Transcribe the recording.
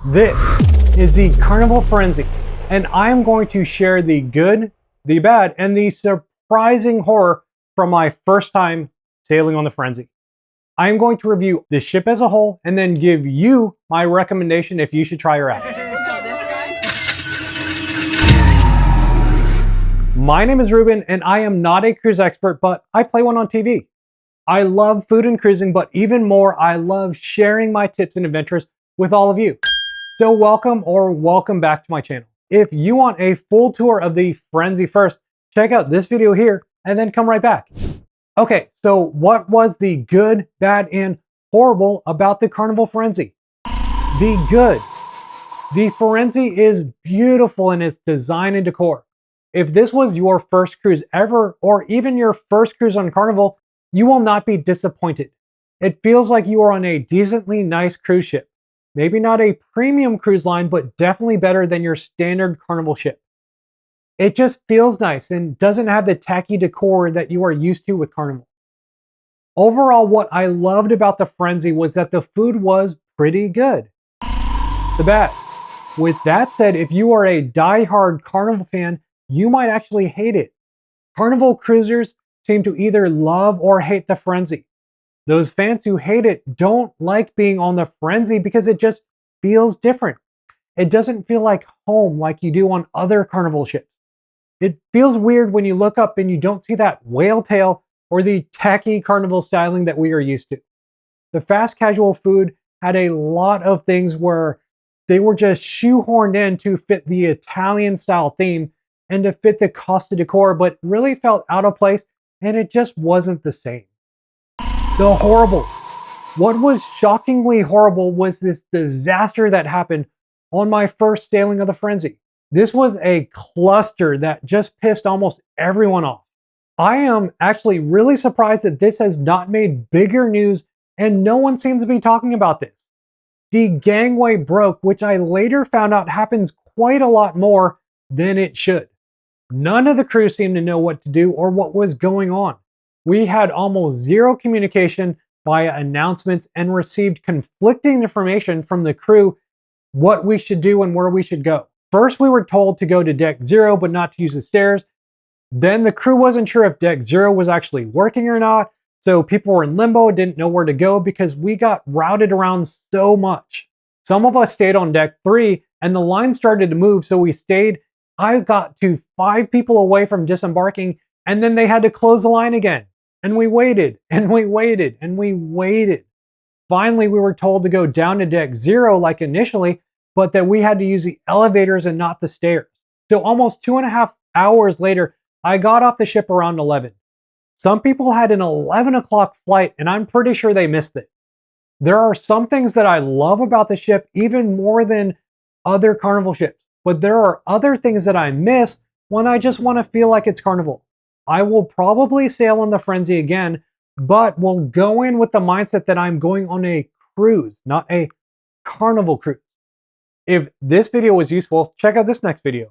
This is the Carnival Firenze, and I am going to share the good, the bad, and the surprising horror from my first time sailing on the Firenze. I am going to review the ship as a whole and then give you my recommendation if you should try her out. My name is Ruben, and I am not a cruise expert, but I play one on TV. I love food and cruising, but even more, I love sharing my tips and adventures with all of you. So welcome back to my channel. If you want a full tour of the Firenze first, check out this video here and then come right back. Okay, so what was the good, bad, and horrible about the Carnival Firenze? The good. The Firenze is beautiful in its design and decor. If this was your first cruise ever, or even your first cruise on Carnival, you will not be disappointed. It feels like you are on a decently nice cruise ship. Maybe not a premium cruise line, but definitely better than your standard Carnival ship. It just feels nice and doesn't have the tacky decor that you are used to with Carnival. Overall, what I loved about the Firenze was that the food was pretty good. The bad. With that said, if you are a die-hard Carnival fan, you might actually hate it. Carnival cruisers seem to either love or hate the Firenze. Those fans who hate it don't like being on the Firenze because it just feels different. It doesn't feel like home like you do on other Carnival ships. It feels weird when you look up and you don't see that whale tail or the tacky Carnival styling that we are used to. The fast casual food had a lot of things where they were just shoehorned in to fit the Italian style theme and to fit the Costa decor, but really felt out of place, and it just wasn't the same. The horrible. What was shockingly horrible was this disaster that happened on my first sailing of the Firenze. This was a cluster that just pissed almost everyone off. I am actually really surprised that this has not made bigger news and no one seems to be talking about this. The gangway broke, which I later found out happens quite a lot more than it should. None of the crew seemed to know what to do or what was going on. We had almost zero communication via announcements and received conflicting information from the crew what we should do and where we should go. First, we were told to go to deck 0 but not to use the stairs. Then the crew wasn't sure if deck 0 was actually working or not, so people were in limbo, didn't know where to go because we got routed around so much. Some of us stayed on deck 3 and the line started to move, so we stayed. I got to 5 people away from disembarking, and then they had to close the line again. And we waited, and we waited, and we waited. Finally, we were told to go down to deck 0 like initially, but that we had to use the elevators and not the stairs. So almost 2.5 hours later, I got off the ship around 11. Some people had an 11 o'clock flight, and I'm pretty sure they missed it. There are some things that I love about the ship, even more than other Carnival ships, but there are other things that I miss when I just want to feel like it's Carnival. I will probably sail on the Firenze again, but will go in with the mindset that I'm going on a cruise, not a Carnival cruise. If this video was useful, check out this next video.